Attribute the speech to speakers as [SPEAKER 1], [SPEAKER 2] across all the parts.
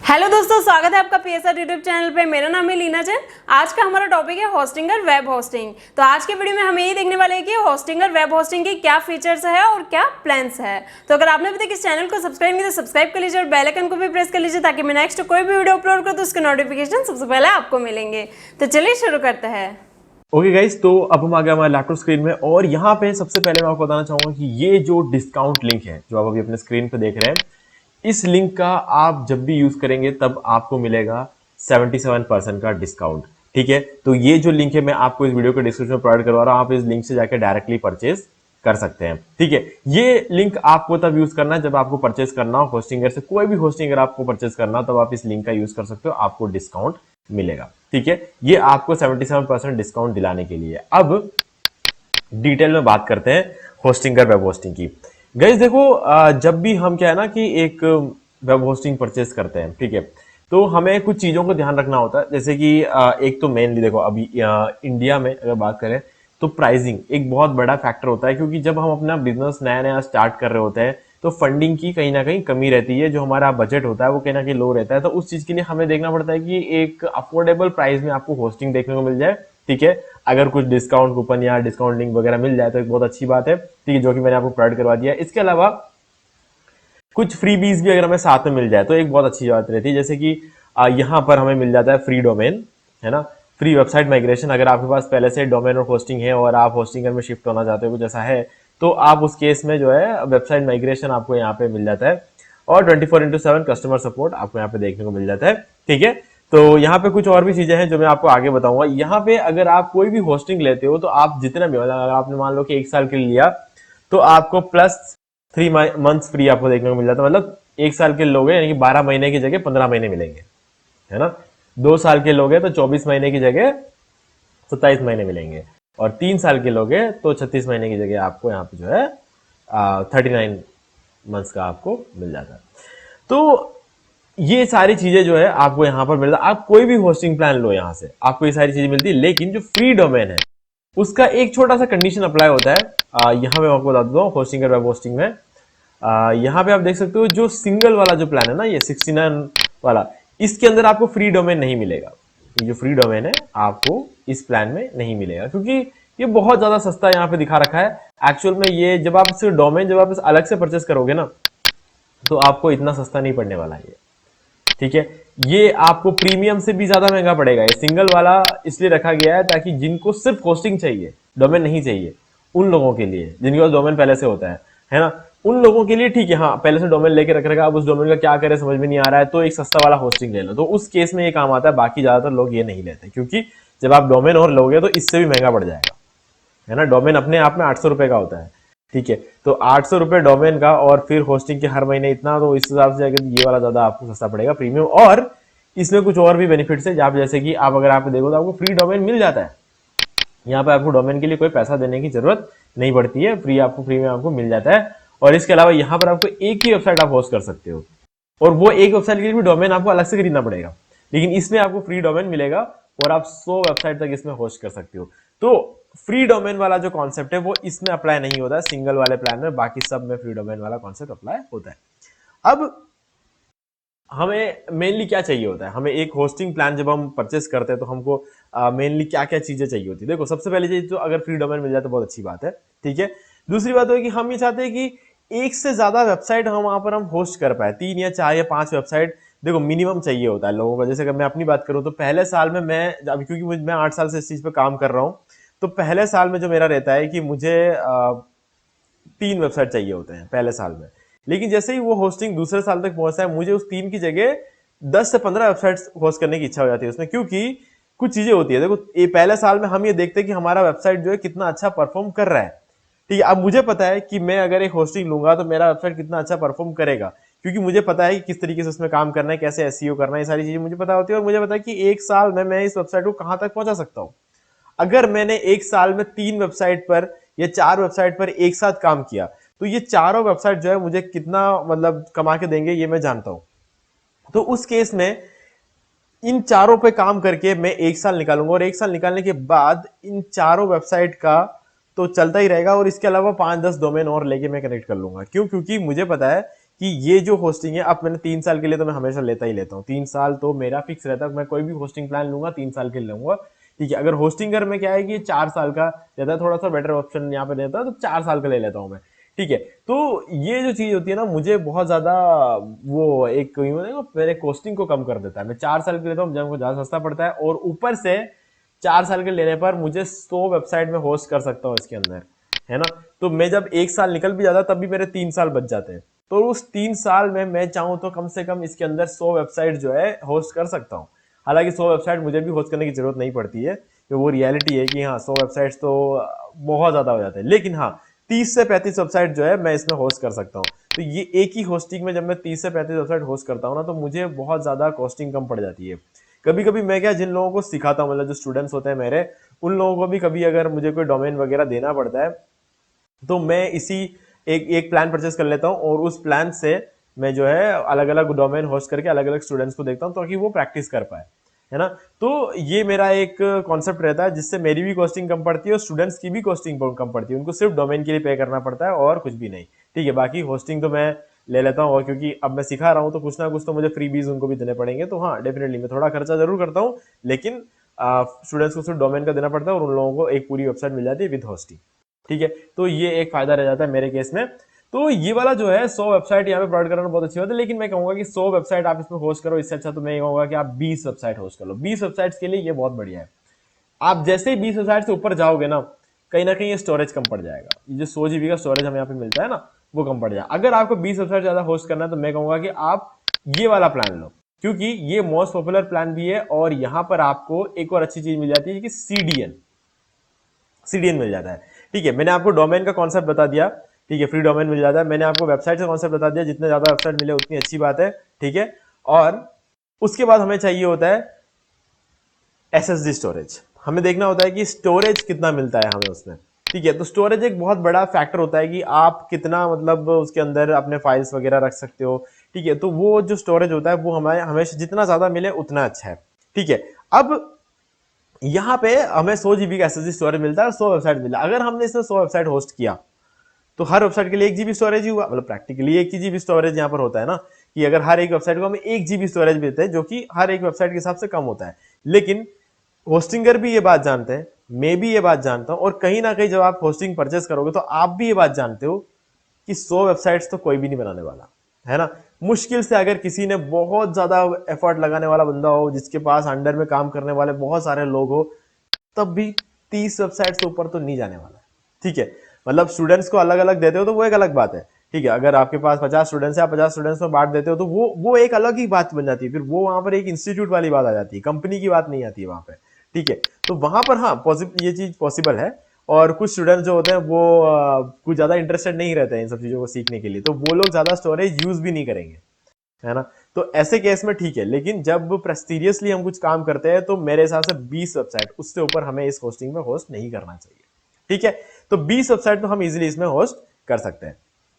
[SPEAKER 1] Hello दोस्तों, स्वागत है आपका पीएसआर यूट्यूब चैनल पे। मेरा नाम है लीना जैन। आज का हमारा टॉपिक है होस्टिंगर वेब होस्टिंग। तो आज के वीडियो में हम यही देखने वाले हैं कि होस्टिंगर वेब होस्टिंग की क्या फीचर्स है और क्या प्लान्स है। तो अगर आपने अभी तक इस चैनल को सब्सक्राइब नहीं तो सब्सक्राइब कर लीजिए और बेल आइकन को भी प्रेस कर लीजिए ताकि मैं नेक्स्ट कोई भी वीडियो अपलोड करूँ तो उसके नोटिफिकेशन सबसे पहले आपको मिलेंगे। तो चलिए शुरू करते हैं।
[SPEAKER 2] ओके गाइस, तो अब हम आ गए हमारे लैपटॉप स्क्रीन में और यहाँ पे सबसे पहले मैं आपको बताना चाहूंगा कि ये जो डिस्काउंट लिंक है जो आप अभी अपने स्क्रीन पे देख रहे हैं, इस लिंक का आप जब भी यूज करेंगे तब आपको मिलेगा 77% का डिस्काउंट। ठीक है, तो ये जो लिंक है मैं आपको इस वीडियो के डिस्क्रिप्शन में प्रोवाइड करवा रहा हूँ। आप इस लिंक से जाकर डायरेक्टली परचेज कर सकते हैं। ठीक है, ये लिंक आपको तब यूज करना है जब आपको परचेज करना हो होस्टिंगर से, कोई भी होस्टिंगर आपको परचेज करना हो तब आप इस लिंक का यूज कर सकते हो, आपको डिस्काउंट मिलेगा। ठीक है, ये आपको 77% डिस्काउंट दिलाने के लिए। अब डिटेल में बात करते हैं होस्टिंगर वेब होस्टिंग की। गाइस देखो, जब भी हम क्या है ना कि एक वेब होस्टिंग परचेस करते हैं, ठीक है, तो हमें कुछ चीजों को ध्यान रखना होता है। जैसे कि एक तो मेनली देखो, अभी इंडिया में अगर बात करें तो प्राइसिंग एक बहुत बड़ा फैक्टर होता है, क्योंकि जब हम अपना बिजनेस नया नया स्टार्ट कर रहे होते हैं तो फंडिंग की कहीं ना कहीं कमी रहती है। जो हमारा बजट होता है वो कहीं ना कहीं लो रहता है, तो उस चीज के लिए हमें देखना पड़ता है कि एक अफोर्डेबल प्राइस में आपको होस्टिंग देखने को मिल जाए। ठीक है, अगर कुछ डिस्काउंट कूपन या डिस्काउंट लिंक वगैरह मिल जाए तो एक बहुत अच्छी बात है। ठीक है, जो कि मैंने आपको प्रोवाइड करवा दिया। इसके अलावा कुछ फ्री बीज भी अगर हमें साथ में मिल जाए तो एक बहुत अच्छी बात रहती है। जैसे कि यहाँ पर हमें मिल जाता है फ्री डोमेन, है ना, फ्री वेबसाइट माइग्रेशन। अगर आपके पास पहले से डोमेन और होस्टिंग है और आप होस्टिंगर में शिफ्ट होना चाहते हो कुछ ऐसा है, तो आप उस केस में जो है वेबसाइट माइग्रेशन आपको यहाँ पे मिल जाता है और 24/7 कस्टमर सपोर्ट आपको यहाँ पे देखने को मिल जाता है। ठीक है, तो यहाँ पे कुछ और भी चीजें हैं जो मैं आपको आगे बताऊंगा। यहाँ पे अगर आप कोई भी होस्टिंग लेते हो तो आप जितना भी, मतलब अगर आपने मान लो कि 1 साल के लिए लिया तो आपको प्लस 3 मंथ्स फ्री आपको देखने को मिल जाता है। मतलब 1 साल के लोगे यानी कि 12 महीने की जगह 15 महीने मिलेंगे, है ना। 2 साल के लोगे तो 24 महीने की जगह 27 महीने मिलेंगे और 3 साल के लोगे तो 36 महीने की जगह आपको यहाँ पे जो है 39 मंथ्स का आपको मिल जाता है। तो ये सारी चीजें जो है आपको यहाँ पर मिलता है। आप कोई भी होस्टिंग प्लान लो यहाँ से आपको ये सारी चीजें मिलती है, लेकिन जो फ्री डोमेन है उसका एक छोटा सा कंडीशन अप्लाई होता है। यहाँ मैं आपको बता देता हूँ होस्टिंगर वेब होस्टिंग में। यहाँ पे आप देख सकते हो जो सिंगल वाला जो प्लान है ना, ये 69 वाला, इसके अंदर आपको फ्री डोमेन नहीं मिलेगा। ये जो फ्री डोमेन है आपको इस प्लान में नहीं मिलेगा, क्योंकि ये बहुत ज्यादा सस्ता यहाँ पे दिखा रखा है। एक्चुअल में ये जब आप इस डोमेन जब आप इस अलग से परचेस करोगे ना तो आपको इतना सस्ता नहीं पड़ने वाला है। ठीक है, ये आपको प्रीमियम से भी ज्यादा महंगा पड़ेगा। ये सिंगल वाला इसलिए रखा गया है ताकि जिनको सिर्फ होस्टिंग चाहिए, डोमेन नहीं चाहिए, उन लोगों के लिए, जिनके पास डोमेन पहले से होता है ना, उन लोगों के लिए ठीक है। हाँ, पहले से डोमेन लेके रख रखा, अब उस डोमेन का क्या करे समझ में नहीं आ रहा है तो एक सस्ता वाला होस्टिंग ले लो, तो उस केस में ये काम आता है। बाकी ज्यादातर लोग ये नहीं लेते, क्योंकि जब आप डोमेन और लोगे तो इससे भी महंगा पड़ जाएगा, है ना। डोमेन अपने आप में 800 रुपए का होता है। ठीक है, तो 800 रुपए डोमेन का और फिर होस्टिंग के हर महीने इतना, तो इस हिसाब से अगर ये वाला ज्यादा आपको सस्ता पड़ेगा प्रीमियम। और इसमें कुछ और भी बेनिफिट्स है, आप जैसे कि आप अगर आप देखो तो आपको फ्री डोमेन मिल जाता है। यहाँ पे आपको डोमेन के लिए कोई पैसा देने की जरूरत नहीं पड़ती है, फ्री आपको फ्री में आपको मिल जाता है। और इसके अलावा यहाँ पर आपको एक ही वेबसाइट आप होस्ट कर सकते हो और वो एक वेबसाइट के लिए भी डोमेन आपको अलग से खरीदना पड़ेगा, लेकिन इसमें आपको फ्री डोमेन मिलेगा और आप 100 वेबसाइट तक इसमें होस्ट कर सकते हो। तो फ्री डोमेन वाला जो कॉन्सेप्ट है वो इसमें अप्लाई नहीं होता है सिंगल वाले प्लान में, बाकी सब में फ्री डोमेन वाला कॉन्सेप्ट अप्लाई होता है। अब हमें मेनली क्या चाहिए होता है, हमें एक होस्टिंग प्लान जब हम परचेस करते हैं तो हमको मेनली क्या क्या चीजें चाहिए होती है। देखो, सबसे पहले चीज तो अगर फ्री डोमेन मिल जाए तो बहुत अच्छी बात है। ठीक है, दूसरी बात है कि हम ये चाहते हैं कि एक से ज्यादा वेबसाइट हम वहां पर हम होस्ट कर पाए, 3 या 4 या 5 वेबसाइट देखो मिनिमम चाहिए होता है लोगों का। जैसे अगर मैं अपनी बात करूं तो पहले साल में मैं अभी, क्योंकि मैं 8 साल से इस चीज पे काम कर रहा हूं, तो पहले साल में जो मेरा रहता है कि मुझे 3 वेबसाइट चाहिए होते हैं पहले साल में। लेकिन जैसे ही वो होस्टिंग दूसरे साल तक पहुंचता है मुझे उस 3 की जगह 10 से 15 वेबसाइट्स होस्ट करने की इच्छा हो जाती है उसमें, क्योंकि कुछ चीजें होती है। देखो, ये पहले साल में हम ये देखते हैं कि हमारा वेबसाइट जो है कितना अच्छा परफॉर्म कर रहा है। ठीक है, अब मुझे पता है कि मैं अगर एक होस्टिंग लूंगा तो मेरा वेबसाइट कितना अच्छा परफॉर्म करेगा, क्योंकि मुझे पता है कि किस तरीके से उसमें काम करना है, कैसे एसईओ करना है, ये सारी चीजें मुझे पता होती है। और मुझे पता है कि 1 साल में मैं इस वेबसाइट को कहां तक पहुंचा सकता हूं। अगर मैंने 1 साल में 3 वेबसाइट पर या 4 वेबसाइट पर एक साथ काम किया तो ये चारों वेबसाइट जो है मुझे कितना मतलब कमा के देंगे ये मैं जानता हूं। तो उस केस में इन चारों पे काम करके मैं 1 साल निकालूंगा और 1 साल निकालने के बाद इन चारों वेबसाइट का तो चलता ही रहेगा और इसके अलावा 5-10 डोमेन और लेके मैं कनेक्ट कर लूंगा। क्यों? क्योंकि मुझे पता है कि ये जो होस्टिंग है, अब मैंने 3 साल के लिए तो मैं हमेशा लेता ही लेता हूँ, 3 साल तो मेरा फिक्स रहता है, मैं कोई भी होस्टिंग प्लान लूंगा 3 साल के लिए लूंगा। ठीक है, अगर होस्टिंगर में क्या है कि 4 साल का रहता है, थोड़ा सा बेटर ऑप्शन यहाँ पे रहता है, तो 4 साल का ले लेता हूँ मैं। ठीक है, तो ये जो चीज होती है ना, मुझे बहुत ज्यादा वो एक मेरे कॉस्टिंग को कम कर देता है। मैं 4 साल के लेता हूँ, जब मुझे ज्यादा सस्ता पड़ता है, और ऊपर से 4 साल के लेने पर मुझे 100 वेबसाइट में होस्ट कर सकता हूँ इसके अंदर, है ना। तो मैं जब 1 साल निकल भी जाता तब भी मेरे 3 साल बच जाते हैं। तो उस 3 साल में मैं चाहूँ तो कम से कम इसके अंदर 100 वेबसाइट जो है होस्ट कर सकता हूँ। हालांकि 100 वेबसाइट मुझे भी होस्ट करने की जरूरत नहीं पड़ती है, कि वो रियलिटी है कि हाँ 100 वेबसाइट्स तो बहुत ज्यादा हो जाते हैं, लेकिन हाँ 30 से 35 वेबसाइट जो है मैं इसमें होस्ट कर सकता हूँ। तो ये एक ही होस्टिंग में जब मैं 30 से 35 वेबसाइट होस्ट करता हूँ ना, तो मुझे बहुत ज्यादा कॉस्टिंग कम पड़ जाती है। कभी कभी मैं क्या, जिन लोगों को सिखाता हूँ, मतलब जो स्टूडेंट्स होते हैं मेरे, उन लोगों को भी कभी अगर मुझे कोई डोमेन वगैरह देना पड़ता है, तो मैं इसी एक एक प्लान परचेस कर लेता हूँ, और उस प्लान से मैं जो है अलग अलग डोमेन होस्ट करके अलग अलग स्टूडेंट्स को देखता हूँ, ताकि वो प्रैक्टिस कर पाए, है ना। तो ये मेरा एक कॉन्सेप्ट रहता है, जिससे मेरी भी कॉस्टिंग कम पड़ती है और स्टूडेंट्स की भी कॉस्टिंग कम पड़ती है। उनको सिर्फ डोमेन के लिए पे करना पड़ता है और कुछ भी नहीं। ठीक है, बाकी होस्टिंग तो मैं ले लेता हूँ, और क्योंकि अब मैं सिखा रहा हूँ तो कुछ ना कुछ तो मुझे फ्रीबीज उनको भी देने पड़ेंगे। तो हाँ, डेफिनेटली मैं थोड़ा खर्चा जरूर करता हूँ, लेकिन स्टूडेंट्स को सिर्फ डोमेन का देना पड़ता है, और उन लोगों को एक पूरी वेबसाइट मिल जाती है विद होस्टिंग। ठीक है, तो ये एक फायदा रह जाता है मेरे केस में। तो ये वाला जो है 100 वेबसाइट यहाँ पे प्रोवाइड करना बहुत अच्छी बात है, लेकिन मैं कहूंगा कि 100 वेबसाइट आप इसमें होस्ट करो, इससे अच्छा तो मैं कहूंगा कि आप 20 वेबसाइट होस्ट कर लो। 20 वेबसाइट्स के लिए ये बहुत बढ़िया है। आप जैसे ही 20 वेबसाइट से ऊपर जाओगे ना कहीं ये स्टोरेज कम पड़ जाएगा। ये जो 100 जीबी का स्टोरेज हमें यहाँ पे मिलता है ना, वो कम पड़ जाएगा। अगर आपको 20 वेबसाइट ज्यादा होस्ट करना है, तो मैं कहूंगा कि आप ये वाला प्लान लो, क्योंकि ये मोस्ट पॉपुलर प्लान भी है, और यहाँ पर आपको एक और अच्छी चीज मिल जाती है कि सीडीएन मिल जाता है। ठीक है, मैंने आपको डोमेन का कॉन्सेप्ट बता दिया। ठीक है, फ्री डोमेन मिल जाता है। मैंने आपको वेबसाइट का कॉन्सेप्ट बता दिया, जितने ज्यादा वेबसाइट मिले उतनी अच्छी बात है। ठीक है, और उसके बाद हमें चाहिए होता है एसएसडी स्टोरेज। हमें देखना होता है कि स्टोरेज कितना मिलता है हमें उसमें। ठीक है, तो स्टोरेज एक बहुत बड़ा फैक्टर होता है कि आप कितना मतलब उसके अंदर अपने फाइल्स वगैरह रख सकते हो। ठीक है, तो वो जो स्टोरेज होता है वो हमें हमेशा जितना ज्यादा मिले उतना अच्छा है। ठीक है, अब यहाँ पे हमें 100 जीबी का एसएसडी स्टोरेज मिलता है और 100 वेबसाइट मिलता है। अगर हमने इसमें 100 वेबसाइट होस्ट किया, तो हर वेबसाइट के लिए 1 जीबी स्टोरेज ही हुआ, मतलब प्रैक्टिकली 1 जीबी स्टोरेज यहाँ पर होता है ना, कि अगर हर एक वेबसाइट को हमें 1 जीबी स्टोरेज मिलता है, जो कि हर एक वेबसाइट के हिसाब से कम होता है। लेकिन होस्टिंगर भी ये बात जानते हैं, मैं भी ये बात जानता हूं, और कहीं ना कहीं जब आप होस्टिंग परचेस करोगे तो आप भी ये बात जानते हो कि 100 वेबसाइट्स तो कोई भी नहीं बनाने वाला, है ना। मुश्किल से अगर किसी ने बहुत ज्यादा एफर्ट लगाने वाला बंदा हो, जिसके पास अंडर में काम करने वाले बहुत सारे लोग हो, तब भी 30 वेबसाइट से ऊपर तो नहीं जाने वाला। ठीक है, मतलब स्टूडेंट्स को अलग अलग देते हो तो वो एक अलग बात है। ठीक है, अगर आपके पास 50 स्टूडेंट्स है, आप 50 स्टूडेंट्स में बांट देते हो, तो वो एक अलग ही बात बन जाती है। फिर वो वहां पर एक इंस्टीट्यूट वाली बात आ जाती है, कंपनी की बात नहीं आती है वहां पे। ठीक है, तो वहां पर हाँ ये चीज पॉसिबल है। और कुछ स्टूडेंट्स जो होते हैं वो कुछ ज्यादा इंटरेस्टेड नहीं रहते हैं इन सब चीजों को सीखने के लिए, तो वो लोग ज्यादा स्टोरेज यूज भी नहीं करेंगे, है ना। तो ऐसे केस में ठीक है, लेकिन जब प्रेस्टीरियसली हम कुछ काम करते हैं, तो मेरे हिसाब से 20 वेबसाइट, उससे ऊपर हमें इस होस्टिंग में होस्ट नहीं करना चाहिए। ठीक है, तो 20 वेबसाइट तो हम इजीली इसमें होस्ट कर सकते हैं,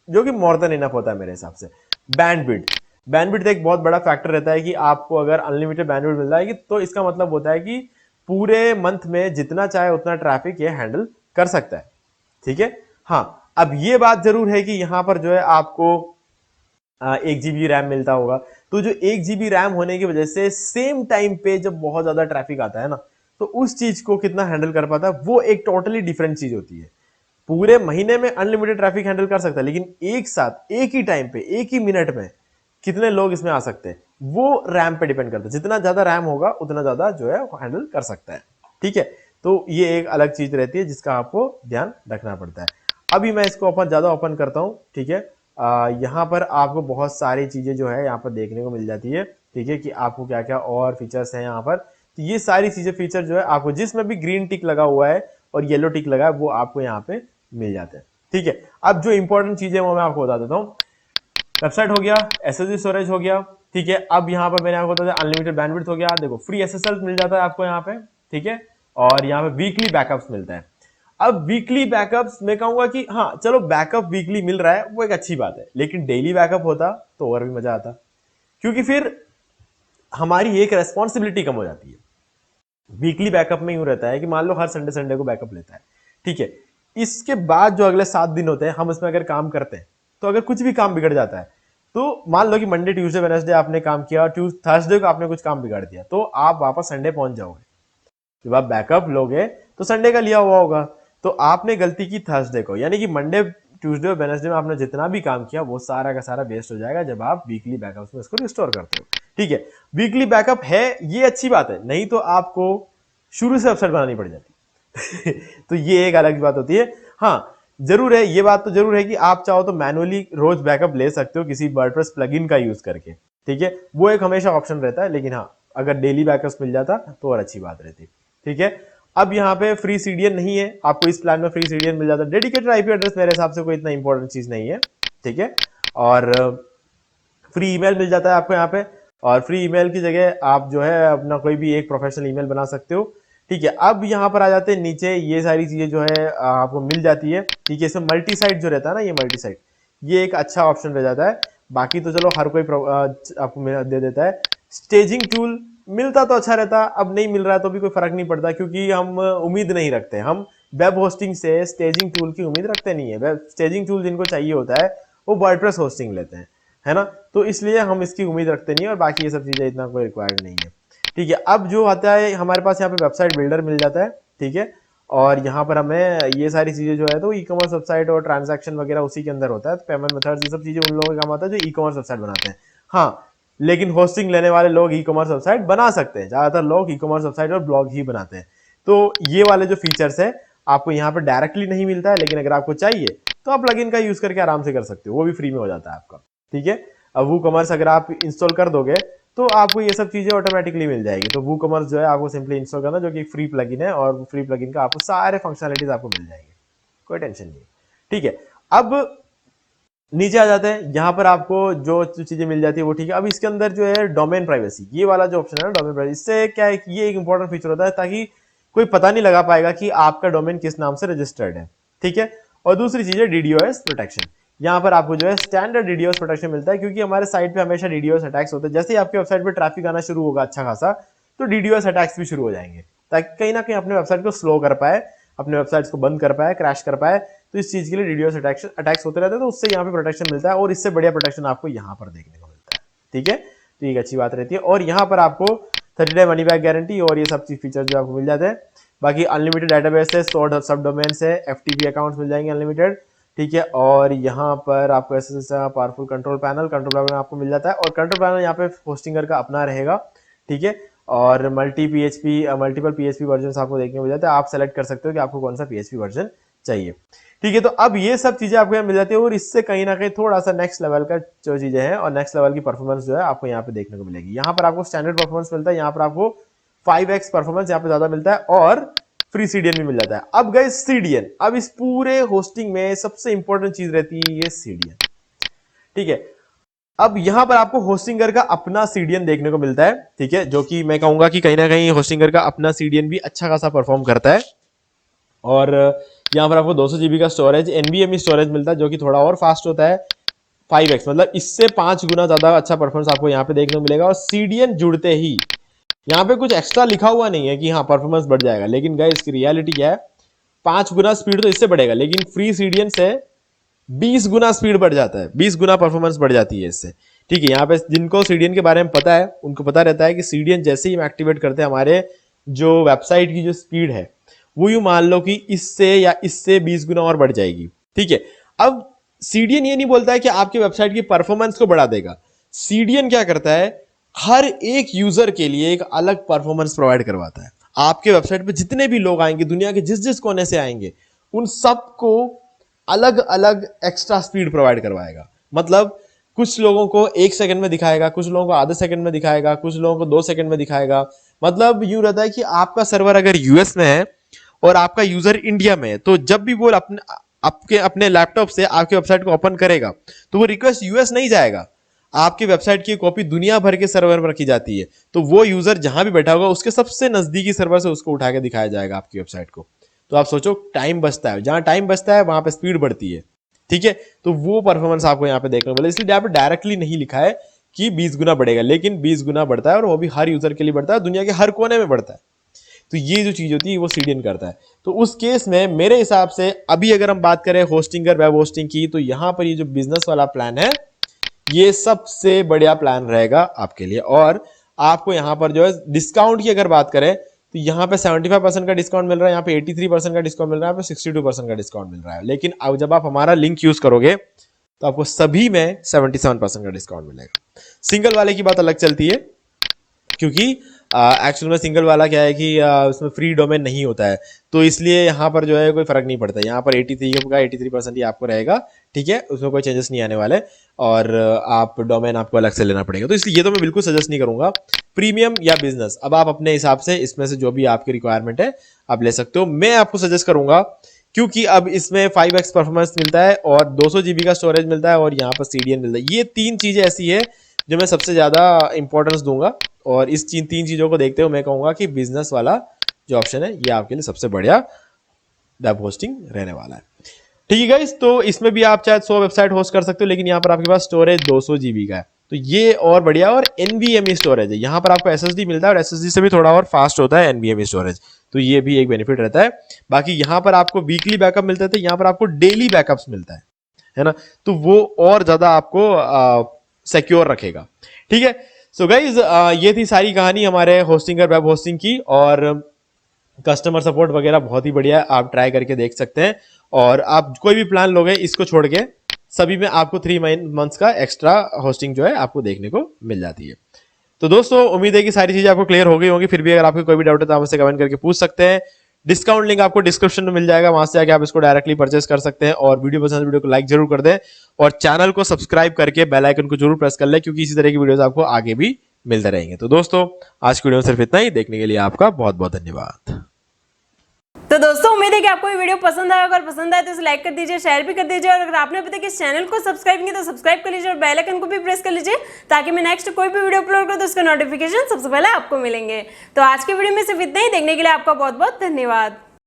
[SPEAKER 2] जो कि मोर देन इनफ होता है मेरे हिसाब से। बैंडविड्थ एक बहुत बड़ा फैक्टर रहता है कि आपको अगर अनलिमिटेड बैंडविड्थ मिल रहा है, तो इसका मतलब होता है कि पूरे मंथ में जितना चाहे उतना ट्रैफिक ये हैंडल कर सकता है। ठीक है, हाँ, अब ये बात जरूर है कि यहां पर जो है आपको 1 जीबी रैम मिलता होगा, तो जो 1 जीबी रैम होने की वजह से सेम टाइम पे जब बहुत ज्यादा ट्रैफिक आता है ना, तो उस चीज को कितना हैंडल कर पाता है, वो एक टोटली डिफरेंट चीज होती है। पूरे महीने में अनलिमिटेड ट्रैफिक हैंडल कर सकता है, लेकिन एक साथ एक ही टाइम पे एक ही मिनट में कितने लोग इसमें आ सकते हैं, वो रैम पे डिपेंड करता है। जितना ज्यादा रैम होगा उतना ज्यादा जो है हैंडल कर सकता है। ठीक है, तो ये एक अलग चीज रहती है जिसका आपको ध्यान रखना पड़ता है। अभी मैं इसको ज्यादा ओपन करता हूं। ठीक है, यहाँ पर आपको बहुत सारी चीजें जो है यहाँ पर देखने को मिल जाती है। ठीक है, कि आपको क्या क्या और फीचर्स हैं यहाँ पर। तो ये सारी चीजें फीचर जो है आपको, जिसमें भी ग्रीन टिक लगा हुआ है और येलो टिक लगा है, वो आपको यहाँ पे मिल जाते हैं। ठीक है, अब जो इंपॉर्टेंट चीजें वो मैं आपको बता देता हूँ। वेबसाइट हो गया, एसएसडी स्टोरेज हो गया। ठीक है, अब यहाँ पर मैंने आपको बता दिया अनलिमिटेड बैंडविड्थ हो गया। देखो, फ्री एसएसएल मिल जाता है आपको यहाँ पे। ठीक है, और यहाँ पे वीकली बैकअप्स मिलता है। अब वीकली बैकअप्स मैं कहूंगा कि हाँ चलो, बैकअप वीकली मिल रहा है वो एक अच्छी बात है, लेकिन डेली बैकअप होता तो और भी मजा आता, क्योंकि फिर हमारी एक रेस्पॉन्सिबिलिटी कम हो जाती है। वीकली बैकअप में यूं रहता है कि मान लो हर संडे को बैकअप लेता है। ठीक है, इसके बाद जो अगले 7 दिन होते हैं हम इसमें अगर काम करते हैं, तो अगर कुछ भी काम बिगड़ जाता है तो मान लो कि मंडे ट्यूसडे वेडनेसडे आपने काम किया और थर्सडे को आपने कुछ काम बिगाड़ दिया, तो आप वापस संडे पहुंच जाओगे। जब आप बैकअप लोगे तो संडे का लिया हुआ होगा, तो आपने गलती की थर्सडे को, यानी कि मंडे ट्यूसडे और वेडनेसडे में आपने जितना भी काम किया वो सारा का सारा वेस्ट हो जाएगा जब आप वीकली बैकअप में इसको रिस्टोर करते हो। ठीक है, वीकली बैकअप है ये अच्छी बात है, नहीं तो आपको शुरू से वेबसाइट बनानी पड़ जाती तो ये एक अलग बात होती है। हाँ, जरूर है, ये बात तो जरूर है कि आप चाहो तो मैनुअली रोज बैकअप ले सकते हो किसी वर्डप्रेस प्लगइन का यूज करके। ठीक है, वो एक हमेशा ऑप्शन रहता है, लेकिन हाँ अगर डेली बैकअप मिल जाता तो और अच्छी बात रहती। ठीक है, अब यहाँ पे फ्री सीडीएन नहीं है, आपको इस प्लान में फ्री सीडीएन मिल जाता है। डेडिकेटेड आईपी एड्रेस मेरे हिसाब से कोई इतना इंपॉर्टेंट चीज नहीं है। ठीक है, और फ्री ईमेल मिल जाता है आपको यहाँ पे, और फ्री ईमेल की जगह आप जो है अपना कोई भी एक प्रोफेशनल ईमेल बना सकते हो। ठीक है, अब यहाँ पर आ जाते हैं नीचे, ये सारी चीजें जो है आपको मिल जाती है। ठीक है, इसमें मल्टी साइट जो रहता है ना, ये मल्टी साइट ये एक अच्छा ऑप्शन रह जाता है। बाकी तो चलो हर कोई आपको दे देता है। स्टेजिंग टूल मिलता तो अच्छा रहता, अब नहीं मिल रहा है तो भी कोई फर्क नहीं पड़ता, क्योंकि हम उम्मीद नहीं रखते, हम वेब होस्टिंग से स्टेजिंग टूल की उम्मीद रखते नहीं है। वेब स्टेजिंग टूल जिनको चाहिए होता है वो वर्डप्रेस होस्टिंग लेते हैं, है ना, तो इसलिए हम इसकी उम्मीद रखते नहीं है, और बाकी ये सब चीजें इतना कोई रिक्वायर्ड नहीं है। ठीक है, अब जो आता है हमारे पास यहाँ पे वेबसाइट बिल्डर मिल जाता है। ठीक है, और यहाँ पर हमें ये सारी चीजें जो है तो ई कॉमर्स वेबसाइट और ट्रांजैक्शन वगैरह उसी के अंदर होता है, तो पेमेंट मेथड्स ये सब चीजें उन लोगों का काम आता है जो ई कॉमर्स वेबसाइट बनाते हैं। हाँ, लेकिन होस्टिंग लेने वाले लोग ई कॉमर्स वेबसाइट बना सकते हैं, ज्यादातर लोग ई कॉमर्स वेबसाइट और ब्लॉग ही बनाते हैं। तो ये वाले जो फीचर्स है आपको यहाँ पर डायरेक्टली नहीं मिलता है, लेकिन अगर आपको चाहिए तो आप प्लगइन का यूज करके आराम से कर सकते हो, वो भी फ्री में हो जाता है आपका। ठीक है, अब वूकॉमर्स अगर आप इंस्टॉल कर दोगे तो आपको ये सब चीजें ऑटोमेटिकली मिल जाएगी। तो वूकॉमर्स जो है आपको सिंपली इंस्टॉल करना, जो कि फ्री प्लगइन है, और फ्री प्लगइन का आपको सारे फंक्शनलिटीज आपको मिल जाएंगे, कोई टेंशन नहीं। ठीक है, अब नीचे आ जाते हैं, यहां पर आपको जो चीजें मिल जाती है वो ठीक है। अब इसके अंदर जो है डोमेन प्राइवेसी, ये वाला जो ऑप्शन है ना डोमेन प्राइवेसी, इससे क्या है, ये एक इंपॉर्टेंट फीचर होता है ताकि कोई पता नहीं लगा पाएगा कि आपका डोमेन किस नाम से रजिस्टर्ड है। ठीक है, और दूसरी चीज है डीडीओएस प्रोटेक्शन। यहाँ पर आपको जो है स्टैंडर्ड डीडीओएस प्रोटेक्शन मिलता है, क्योंकि हमारे साइट पे हमेशा डीडीओएस अटैक्स होते हैं। जैसे ही आपके वेबसाइट पे ट्रैफिक आना शुरू होगा अच्छा खासा, तो डीडीओएस अटैक्स भी शुरू हो जाएंगे, ताकि कहीं ना कहीं अपने वेबसाइट को स्लो कर पाए, अपने वेबसाइट्स को बंद कर पाए, क्रैश कर पाए। तो इस चीज के लिए डीडीओएस अटैक्स होते रहते हैं, तो उससे यहाँ पे प्रोटेक्शन मिलता है, और इससे बढ़िया प्रोटेक्शन आपको यहाँ पर देखने को मिलता है। ठीक है, तो एक अच्छी बात रहती है। और यहाँ पर आपको 30 डे मनी बैक गारंटी और ये सब चीज फीचर जो आपको मिल जाते हैं। बाकी अनलिमिटेड डेटाबेस है, स्टोर्ड सब डोमेन्स है, एफटीपी अकाउंट्स मिल जाएंगे अनलिमिटेड। ठीक है, और यहाँ पर आपको ऐसा पावरफुल कंट्रोल पैनल आपको मिल जाता है, और कंट्रोल पैनल यहाँ पे होस्टिंगर का अपना रहेगा। ठीक है, और मल्टीपल पीएचपी वर्जन आपको देखने को मिल जाता है, आप सेलेक्ट कर सकते हो कि आपको कौन सा पीएचपी वर्जन चाहिए। ठीक है, तो अब ये सब चीजें आपको यहाँ मिल जाती है, और इससे कहीं ना कहीं थोड़ा सा नेक्स्ट लेवल का जो चीजें हैं और नेक्स्ट लेवल की परफॉर्मेंस जो है आपको यहाँ पे देखने को मिलेगी। यहाँ पर आपको स्टैंडर्ड परफॉर्मेंस मिलता है, यहाँ पर आपको 5x परफॉर्मेंस यहाँ पे ज्यादा मिलता है, और फ्री सीडीएन भी मिल जाता है। अब गए सीडीएन, अब इस पूरे होस्टिंग में सबसे इंपॉर्टेंट चीज रहती है ये सीडीएन। ठीक है, अब यहां पर आपको होस्टिंगर का अपना सीडीएन देखने को मिलता है। ठीक है, जो कि मैं कहूंगा कि कहीं ना कहीं होस्टिंगर का अपना सीडीएन भी अच्छा खासा परफॉर्म करता है। और यहां पर आपको 200 जीबी का स्टोरेज एनवीएमई स्टोरेज मिलता है, जो कि थोड़ा और फास्ट होता है, 5x, मतलब इससे 5 गुना ज्यादा अच्छा परफॉर्मेंस आपको यहाँ पे देखने को मिलेगा। और सीडीएन जुड़ते ही यहाँ पे कुछ एक्स्ट्रा लिखा हुआ नहीं है कि हाँ परफॉर्मेंस बढ़ जाएगा, लेकिन गाइस इसकी रियलिटी क्या है, 5 गुना स्पीड तो इससे बढ़ेगा, लेकिन फ्री सीडीएन से 20 गुना स्पीड बढ़ जाता है, 20 गुना परफॉर्मेंस बढ़ जाती है इससे। ठीक है, यहाँ पे जिनको सीडीएन के बारे में पता है उनको पता रहता है कि सीडीएन जैसे ही हम एक्टिवेट करते हैं, हमारे जो वेबसाइट की जो स्पीड है वो यूं मान लो कि इससे या इससे 20 गुना और बढ़ जाएगी। ठीक है, अब सीडीएन ये नहीं बोलता है कि आपके वेबसाइट की परफॉर्मेंस को बढ़ा देगा। सीडीएन क्या करता है, हर एक यूजर के लिए एक अलग परफॉर्मेंस प्रोवाइड करवाता है। आपके वेबसाइट पे जितने भी लोग आएंगे, दुनिया के जिस जिस कोने से आएंगे, उन सबको अलग अलग एक्स्ट्रा स्पीड प्रोवाइड करवाएगा। मतलब कुछ लोगों को 1 सेकंड में दिखाएगा, कुछ लोगों को आधे सेकंड में दिखाएगा, कुछ लोगों को 2 सेकंड में दिखाएगा। मतलब यूं रहता है कि आपका सर्वर अगर यूएस में है और आपका यूजर इंडिया में है, तो जब भी वो अपने लैपटॉप से आपके वेबसाइट को ओपन करेगा तो वो रिक्वेस्ट यूएस नहीं जाएगा, आपकी वेबसाइट की कॉपी दुनिया भर के सर्वर पर रखी जाती है। तो वो यूजर जहां भी बैठा होगा उसके सबसे नजदीकी सर्वर से उसको उठा के दिखाया जाएगा आपकी वेबसाइट को। तो आप सोचो, टाइम बचता है, जहां टाइम बचता है वहां पे स्पीड बढ़ती है। ठीक है, तो वो परफॉर्मेंस आपको यहाँ पे देखने को मिला। इसलिए यहाँ पे डायरेक्टली नहीं लिखा है कि 20 गुना बढ़ेगा, लेकिन 20 गुना बढ़ता है, और वो भी हर यूजर के लिए बढ़ता है, दुनिया के हर कोने में बढ़ता है। तो ये जो चीज होती है वो सीडीएन करता है। तो उस केस में मेरे हिसाब से अभी अगर हम बात करें होस्टिंगर वेब होस्टिंग की, तो यहां पर ये जो बिजनेस वाला प्लान है ये सबसे बढ़िया प्लान रहेगा आपके लिए। और आपको यहाँ पर जो है डिस्काउंट की अगर बात करें तो यहाँ पे 75% का डिस्काउंट मिल रहा है, यहाँ पे 83% का डिस्काउंट मिल रहा है, यहाँ पे 62% का डिस्काउंट मिल रहा है। लेकिन अब जब आप हमारा लिंक यूज करोगे तो आपको सभी में 77% का डिस्काउंट मिलेगा। सिंगल वाले की बात अलग चलती है, क्योंकि एक्चुअल में सिंगल वाला क्या है कि उसमें फ्री डोमेन नहीं होता है, तो इसलिए यहाँ पर जो है कोई फर्क नहीं पड़ता। यहाँ पर 83% ही आपको रहेगा, ठीक है, उसमें कोई चेंजेस नहीं आने वाले। और आप डोमेन आपको अलग से लेना पड़ेगा, तो इसलिए ये तो मैं बिल्कुल सजेस्ट नहीं करूंगा। प्रीमियम या बिजनेस, अब आप अपने हिसाब से इसमें से जो भी आपकी रिक्वायरमेंट है आप ले सकते हो। मैं आपको सजेस्ट करूंगा, क्योंकि अब इसमें 5x परफॉर्मेंस मिलता है और 200 GB का स्टोरेज मिलता है और यहाँ पर CDN मिलता है। ये तीन चीजें ऐसी है जो मैं सबसे ज्यादा इंपॉर्टेंस दूंगा, और इस तीन चीजों को देखते हुए मैं कहूंगा कि बिजनेस वाला जो ऑप्शन है ये आपके लिए सबसे बढ़िया वेब होस्टिंग रहने वाला है। ठीक है गाइस, तो इसमें भी आप चाहे 100 वेबसाइट होस्ट कर सकते हो, लेकिन यहाँ पर आपके पास स्टोरेज 200 GB का है, तो ये और बढ़िया। और NVMe स्टोरेज है, यहाँ पर आपको SSD मिलता है और SSD से भी थोड़ा और फास्ट होता है NVMe स्टोरेज, तो ये भी एक बेनिफिट रहता है। बाकी यहाँ पर आपको वीकली बैकअप मिलते थे, यहाँ पर आपको डेली बैकअप्स मिलता है ना, तो वो और ज्यादा आपको सिक्योर रखेगा। ठीक है, सो गाइज ये थी सारी कहानी हमारे होस्टिंग और वेब होस्टिंग की, और कस्टमर सपोर्ट वगैरह बहुत ही बढ़िया है, आप ट्राई करके देख सकते हैं। और आप कोई भी प्लान लोगे इसको छोड़ के सभी में आपको 3 मंथ्स का एक्स्ट्रा होस्टिंग जो है आपको देखने को मिल जाती है। तो दोस्तों उम्मीद है कि सारी चीजें आपको क्लियर हो गई होंगी। फिर भी अगर आपको कोई भी डाउट है तो आप मुझसे कमेंट करके पूछ सकते हैं। डिस्काउंट लिंक आपको डिस्क्रिप्शन में मिल जाएगा, वहां से आके आप इसको डायरेक्टली परचेस कर सकते हैं। और वीडियो पसंद, वीडियो को लाइक जरूर कर दें और चैनल को सब्सक्राइब करके बेल आइकन को जरूर प्रेस कर लें, क्योंकि इसी तरह की वीडियोस आपको आगे भी मिलते रहेंगे। तो दोस्तों आज की वीडियो में सिर्फ इतना ही, देखने के लिए आपका बहुत बहुत धन्यवाद।
[SPEAKER 1] तो दोस्तों उम्मीद है कि आपको ये वीडियो पसंद आया। अगर पसंद आए तो इसे लाइक कर दीजिए, शेयर भी कर दीजिए, और अगर आपने अभी तक इस चैनल को सब्सक्राइब नहीं तो सब्सक्राइब कर लीजिए और बेल आइकन को भी प्रेस कर लीजिए, ताकि मैं नेक्स्ट कोई भी वीडियो अपलोड करूं तो उसका नोटिफिकेशन सबसे पहले आपको मिलेंगे। तो आज की वीडियो में सिर्फ इतना ही, देखने के लिए आपका बहुत बहुत धन्यवाद।